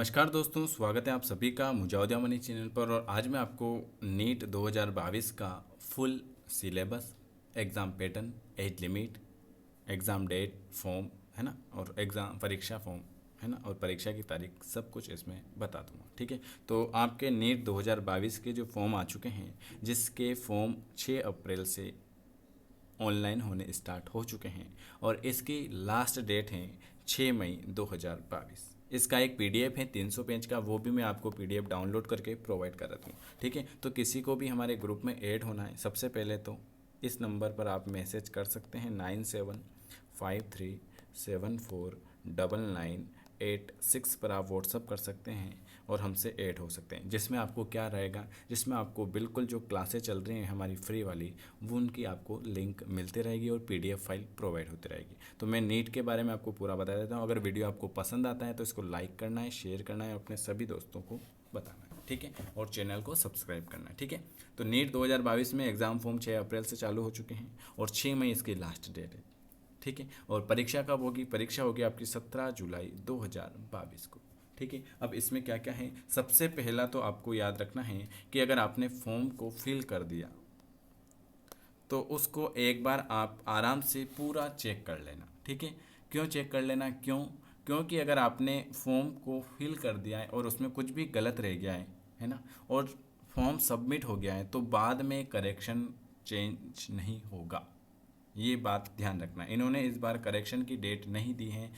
नमस्कार दोस्तों, स्वागत है आप सभी का मुजावजा मनी चैनल पर। और आज मैं आपको नीट 2022 का full syllabus, exam pattern, age limit, exam date, form है ना, और एग्ज़ाम परीक्षा फॉर्म है ना, और परीक्षा की तारीख सब कुछ इसमें बता दूंगा। ठीक है, तो आपके नीट 2022 के जो फॉर्म आ चुके हैं, जिसके फॉर्म 6 अप्रैल से ऑनलाइन होने स्टार्ट हो चुके हैं और इसकी लास्ट डेट है 6 मई 2022। इसका एक पीडीएफ है 300 पेज का, वो भी मैं आपको पीडीएफ डाउनलोड करके प्रोवाइड कर देता हूँ। ठीक है, तो किसी को भी हमारे ग्रुप में ऐड होना है, सबसे पहले तो इस नंबर पर आप मैसेज कर सकते हैं 9753749986 पर आप व्हाट्सअप कर सकते हैं और हमसे ऐड हो सकते हैं। जिसमें आपको क्या रहेगा, जिसमें आपको बिल्कुल जो क्लासेस चल रही हैं हमारी फ्री वाली, वो उनकी आपको लिंक मिलती रहेगी और पीडीएफ फाइल प्रोवाइड होती रहेगी। तो मैं नीट के बारे में आपको पूरा बता देता हूँ। अगर वीडियो आपको पसंद आता है तो इसको लाइक करना है, शेयर करना है, अपने सभी दोस्तों को बताना है। ठीक है, और चैनल को सब्सक्राइब करना है। ठीक है, तो नीट 2022 में एग्ज़ाम फॉर्म 6 अप्रैल से चालू हो चुके हैं और 6 मई इसकी लास्ट डेट है। ठीक है, और परीक्षा कब होगी? परीक्षा होगी आपकी 17 जुलाई 2022 को। ठीक है, अब इसमें क्या क्या है, सबसे पहला तो आपको याद रखना है कि अगर आपने फॉर्म को फिल कर दिया तो उसको एक बार आप आराम से पूरा चेक कर लेना। ठीक है, क्यों चेक कर लेना? क्योंकि अगर आपने फॉर्म को फिल कर दिया है और उसमें कुछ भी गलत रह गया है ना, और फॉर्म सबमिट हो गया है, तो बाद में करेक्शन चेंज नहीं होगा। ये बात ध्यान रखना। इन्होंने इस बार करेक्शन की डेट नहीं दी है।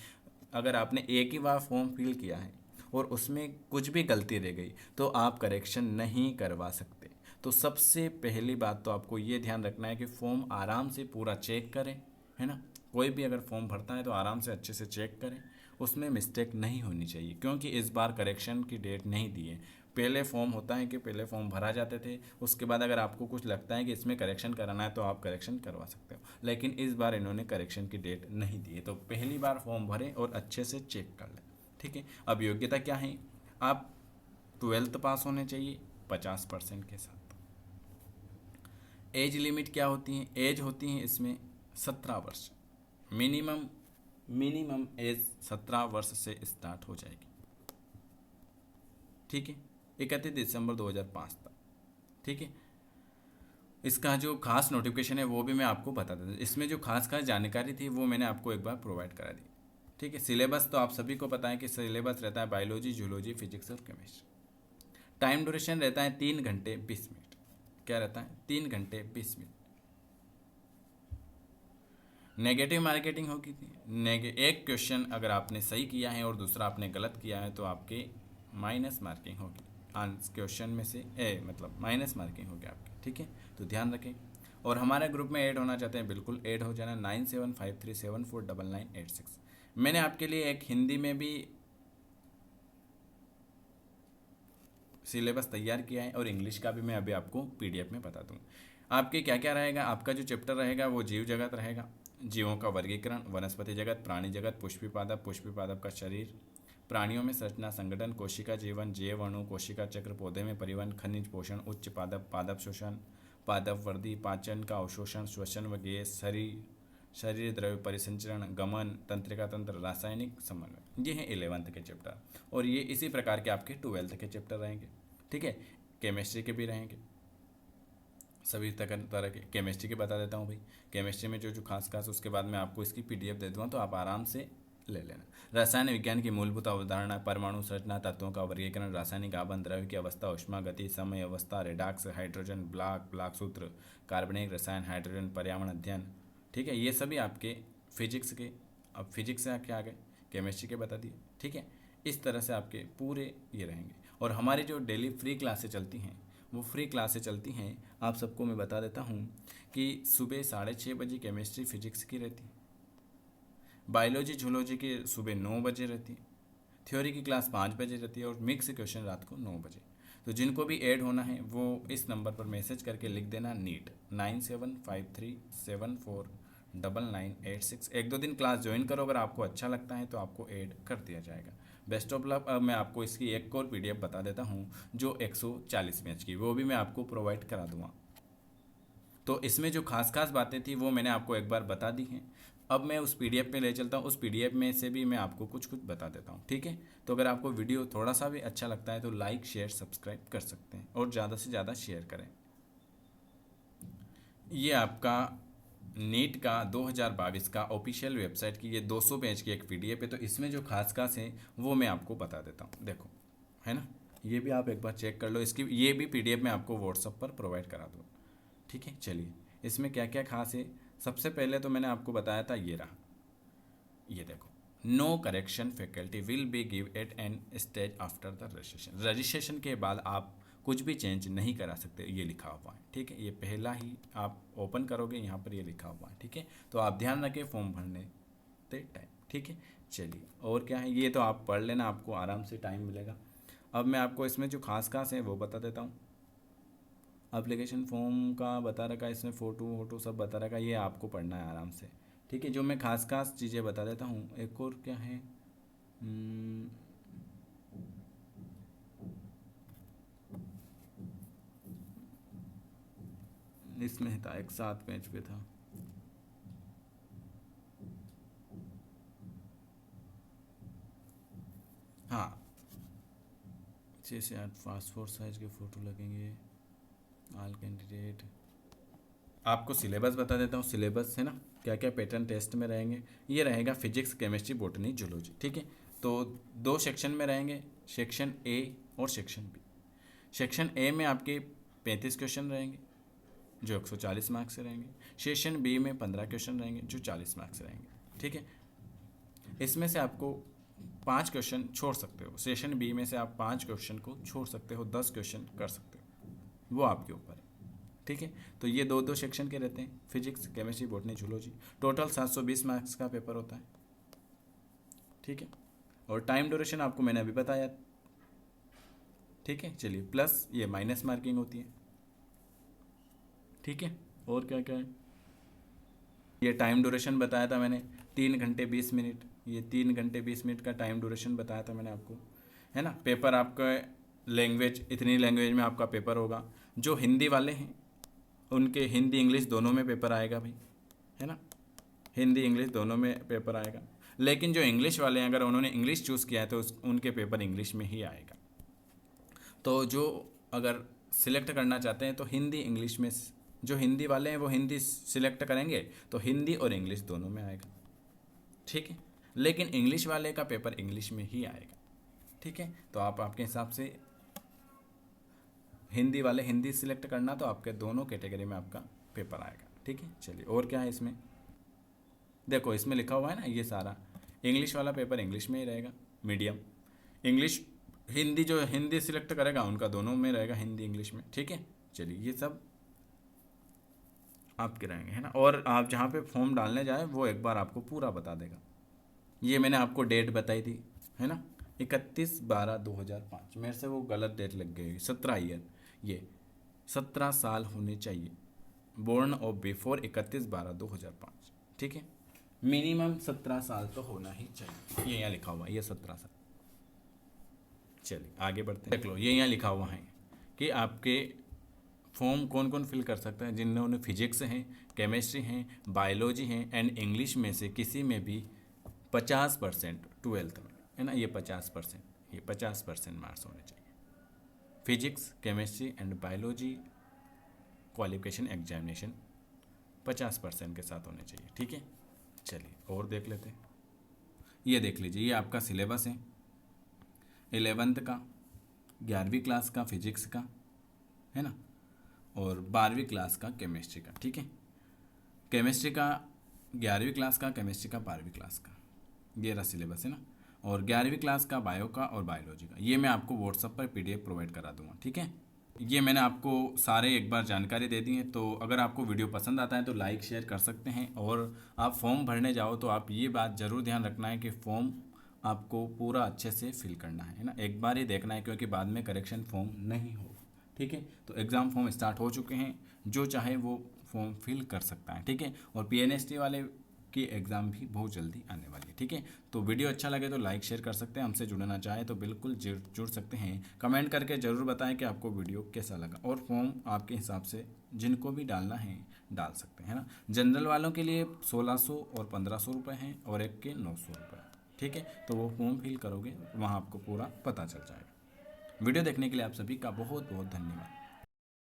अगर आपने एक ही बार फॉर्म फिल किया है और उसमें कुछ भी गलती रह गई तो आप करेक्शन नहीं करवा सकते। तो सबसे पहली बात तो आपको ये ध्यान रखना है कि फॉर्म आराम से पूरा चेक करें, है ना। कोई भी अगर फॉर्म भरता है तो आराम से अच्छे से चेक करें, उसमें मिस्टेक नहीं होनी चाहिए, क्योंकि इस बार करेक्शन की डेट नहीं दी है। पहले फॉर्म होता है कि पहले फॉर्म भरा जाते थे, उसके बाद अगर आपको कुछ लगता है कि इसमें करेक्शन कराना है तो आप करेक्शन करवा सकते हो, लेकिन इस बार इन्होंने करेक्शन की डेट नहीं दी है। तो पहली बार फॉर्म भरें और अच्छे से चेक कर लें। ठीक है, अब योग्यता क्या है? आप 12th पास होने चाहिए 50% के साथ। एज लिमिट क्या होती है? एज होती है इसमें 17 वर्ष। मिनिमम एज 17 वर्ष से स्टार्ट हो जाएगी। ठीक है, 31 दिसंबर 2005 तक। ठीक है, इसका जो खास नोटिफिकेशन है वो भी मैं आपको बता देता हूँ। इसमें जो खास जानकारी थी वो मैंने आपको एक बार प्रोवाइड करा दी। ठीक है, सिलेबस तो आप सभी को पता है कि सिलेबस रहता है बायोलॉजी, जूलॉजी, फिजिक्स और केमिस्ट्री। टाइम ड्यूरेशन रहता है 3 घंटे 20 मिनट। क्या रहता है? 3 घंटे 20 मिनट। नेगेटिव मार्केटिंग होगी थी। एक क्वेश्चन अगर आपने सही किया है और दूसरा आपने गलत किया है तो आपके माइनस मार्किंग होगी। क्वेश्चन में से मतलब माइनस मार्किंग होगी आपकी। ठीक है, तो ध्यान रखें। और हमारे ग्रुप में ऐड होना चाहते हैं, बिल्कुल ऐड हो जाना। 9753749986। मैंने आपके लिए एक हिंदी में भी सिलेबस तैयार किया है और इंग्लिश का भी मैं अभी आपको पीडीएफ में बता दूँ। आपके क्या क्या रहेगा? आपका जो चैप्टर रहेगा वो जीव जगत रहेगा। जीवों का वर्गीकरण, वनस्पति जगत, प्राणी जगत, पुष्पी पादप का शरीर, प्राणियों में संरचना संगठन, कोशिका जीवन, जैव अणु, कोशिका चक्र, पौधे में परिवहन, खनिज पोषण, उच्च पादप, पादप शोषण, पादप वर्धी, पाचन का अवशोषण, श्वसन व गैस, शरीर द्रव्य परिसंचरण, गमन, तंत्रिका तंत्र, रासायनिक समन्वय। ये हैं 11th के चैप्टर, और ये इसी प्रकार के आपके 12th के चैप्टर रहेंगे। ठीक है, केमिस्ट्री के भी रहेंगे, सभी तरह के। केमिस्ट्री के बता देता हूँ भाई। केमिस्ट्री में जो जो खास उसके बाद मैं आपको इसकी पीडीएफ दे दूँगा तो आप आराम से ले लेना। रसायन विज्ञान की मूलभूत अवधारणा, परमाणु संरचना, तत्वों का वर्गीकरण, रासायनिक आबंध, द्रव्य की अवस्था, ऊष्मा गति, समय अवस्था, रेडॉक्स, हाइड्रोजन, ब्लॉक सूत्र, कार्बनिक रसायन, हाइड्रोजन, पर्यावरण अध्ययन। ठीक है, ये सभी आपके फिजिक्स के। अब फिजिक्स से क्या आ गए? केमिस्ट्री के बता दिए। ठीक है, इस तरह से आपके पूरे ये रहेंगे। और हमारी जो डेली फ्री क्लासें चलती हैं वो फ्री क्लासें चलती हैं, आप सबको मैं बता देता हूँ कि सुबह 6:30 बजे केमिस्ट्री फिजिक्स की रहती है, बायोलॉजी जूलॉजी की सुबह 9 बजे रहती है, थ्योरी की क्लास 5 बजे रहती है, और मिक्स क्वेश्चन रात को 9 बजे। तो जिनको भी ऐड होना है वो इस नंबर पर मैसेज करके लिख देना नीट 9753749986। 1-2 दिन क्लास ज्वाइन करो, अगर आपको अच्छा लगता है तो आपको ऐड कर दिया जाएगा। Best of luck. अब मैं आपको इसकी एक और पीडीएफ बता देता हूँ जो 140 पेज की, वो भी मैं आपको प्रोवाइड करा दूँगा। तो इसमें जो खास बातें थी वो मैंने आपको एक बार बता दी हैं। अब मैं उस पीडीएफ में ले चलता हूँ, उस पीडीएफ में से भी मैं आपको कुछ कुछ बता देता हूँ, ठीक है। तो अगर आपको वीडियो थोड़ा सा भी अच्छा लगता है तो लाइक शेयर सब्सक्राइब कर सकते हैं और ज़्यादा से ज़्यादा शेयर करें। ये आपका नीट का 2022 का ऑफिशियल वेबसाइट की ये 200 पेज की एक पीडीएफ है। तो इसमें जो खास खास है वो मैं आपको बता देता हूँ, देखो, है ना। ये भी आप एक बार चेक कर लो, इसकी ये भी पीडीएफ मैं आपको व्हाट्सएप पर प्रोवाइड करा दूँ, ठीक है। चलिए, इसमें क्या क्या खास है। सबसे पहले तो मैंने आपको बताया था, ये रहा, ये देखो, no correction faculty will be give at an stage after the registration. Registration के बाद आप कुछ भी चेंज नहीं करा सकते, ये लिखा हुआ है, ठीक है। ये पहला ही आप ओपन करोगे, यहाँ पर ये लिखा हुआ है, ठीक है। तो आप ध्यान रखें फॉर्म भरने ते टाइम, ठीक है। चलिए, और क्या है, ये तो आप पढ़ लेना, आपको आराम से टाइम मिलेगा। अब मैं आपको इसमें जो खास खास है वो बता देता हूँ। एप्लीकेशन फॉर्म का बता रखा है, इसमें फ़ोटो वोटो सब बता रखा है, ये आपको पढ़ना है आराम से, ठीक है। जो मैं खास खास चीज़ें बता देता हूँ। एक और क्या है, इसमें था एक 7 पेज पे था, हाँ, 6 से 8 पासपोर्ट साइज के फ़ोटो लगेंगे, ऑल कैंडिडेट। आपको सिलेबस बता देता हूँ, सिलेबस है ना, क्या क्या पैटर्न टेस्ट में रहेंगे। ये रहेगा फिजिक्स केमिस्ट्री बॉटनी जूलॉजी, ठीक है। तो 2 सेक्शन में रहेंगे, सेक्शन ए और सेक्शन बी। सेक्शन ए में आपके 35 क्वेश्चन रहेंगे जो 140 मार्क्स से रहेंगे। सेक्शन बी में 15 क्वेश्चन रहेंगे जो 40 मार्क्स से रहेंगे, ठीक है। इसमें से आपको 5 क्वेश्चन छोड़ सकते हो, सेक्शन बी में से आप 5 क्वेश्चन को छोड़ सकते हो, 10 क्वेश्चन कर सकते हो, वो आपके ऊपर है, ठीक है। तो ये 2-2 सेक्शन के रहते हैं, physics chemistry botany zoology. Total 720 marks का पेपर होता है, ठीक है। और टाइम ड्यूरेशन आपको मैंने अभी बताया, ठीक है। चलिए, प्लस ये माइनस मार्किंग होती है, ठीक है। और क्या क्या है, ये टाइम ड्यूरेशन बताया था मैंने, 3 घंटे 20 मिनट, ये 3 घंटे 20 मिनट का टाइम ड्यूरेशन बताया था मैंने आपको, है ना। पेपर आपका लैंग्वेज, इतनी लैंग्वेज में आपका पेपर होगा। जो हिंदी वाले हैं उनके हिंदी इंग्लिश दोनों में पेपर आएगा भाई, है ना, हिंदी इंग्लिश दोनों में पेपर आएगा। लेकिन जो इंग्लिश वाले हैं, अगर उन्होंने इंग्लिश चूज़ किया है तो उनके पेपर इंग्लिश में ही आएगा। तो जो अगर सिलेक्ट करना चाहते हैं तो हिंदी इंग्लिश में, जो हिंदी वाले हैं वो हिंदी सिलेक्ट करेंगे तो हिंदी और इंग्लिश दोनों में आएगा, ठीक है। लेकिन इंग्लिश वाले का पेपर इंग्लिश में ही आएगा, ठीक है। तो आप आपके हिसाब से हिंदी वाले हिंदी सिलेक्ट करना, तो आपके दोनों कैटेगरी में आपका पेपर आएगा, ठीक है। चलिए, और क्या है इसमें, देखो इसमें लिखा हुआ है ना, ये सारा इंग्लिश वाला पेपर इंग्लिश में ही रहेगा, मीडियम इंग्लिश। हिंदी जो हिंदी सिलेक्ट करेगा उनका दोनों में रहेगा, हिंदी इंग्लिश में, ठीक है। चलिए, ये सब आपके रहेंगे, है ना। और आप जहाँ पे फॉर्म डालने जाए वो एक बार आपको पूरा बता देगा। ये मैंने आपको डेट बताई थी, है ना, 31/12/2005, मेरे से वो गलत डेट लग गई, 17 ईयर, ये 17 साल होने चाहिए, बोर्न ऑफ बिफोर 31/12/2005, ठीक है। मिनिमम 17 साल तो होना ही चाहिए, ये यहाँ लिखा हुआ है, ये 17 साल। चलिए, आगे बढ़ते हैं, देख लो, ये यहाँ लिखा हुआ है कि आपके फॉर्म कौन कौन फिल कर सकता है, जिन्होंने फिजिक्स हैं, केमिस्ट्री हैं, बायोलॉजी हैं एंड इंग्लिश में से किसी में भी 50% 12th में, है ना, ये 50%, ये 50% मार्क्स होने चाहिए। Physics chemistry and biology qualification examination 50% के साथ होने चाहिए, ठीक है। चलिए, और देख लेते हैं, ये देख लीजिए, ये आपका सिलेबस है 11th का, 11वीं क्लास का फिजिक्स का, है ना, और 12वीं क्लास का केमिस्ट्री का, ठीक है। केमिस्ट्री का 11वीं क्लास का, केमिस्ट्री का 12वीं क्लास का, ये रहा सिलेबस, है ना। और 11वीं क्लास का बायो का और बायोलॉजी का, ये मैं आपको व्हाट्सएप पर पीडीएफ प्रोवाइड करा दूंगा, ठीक है। ये मैंने आपको सारे एक बार जानकारी दे दी है। तो अगर आपको वीडियो पसंद आता है तो लाइक शेयर कर सकते हैं। और आप फॉर्म भरने जाओ तो आप ये बात ज़रूर ध्यान रखना है कि फॉर्म आपको पूरा अच्छे से फिल करना है ना, एक बार ही देखना है, क्योंकि बाद में करेक्शन फॉर्म नहीं हो, ठीक है। तो एग्ज़ाम फॉर्म स्टार्ट हो चुके हैं, जो चाहे वो फॉर्म फिल कर सकता है, ठीक है। और पीएनएसटी वाले की एग्ज़ाम भी बहुत जल्दी आने वाली है। ठीक है, तो वीडियो अच्छा लगे तो लाइक शेयर कर सकते हैं, हमसे जुड़ना चाहे तो बिल्कुल जुड़ सकते हैं। कमेंट करके ज़रूर बताएं कि आपको वीडियो कैसा लगा, और फॉर्म आपके हिसाब से जिनको भी डालना है डाल सकते हैं ना। जनरल वालों के लिए 1600 और 1500 रुपये हैं, और एक के 900 रुपये। ठीक है, तो वो फॉर्म फिल करोगे वहाँ आपको पूरा पता चल जाएगा। वीडियो देखने के लिए आप सभी का बहुत बहुत धन्यवाद।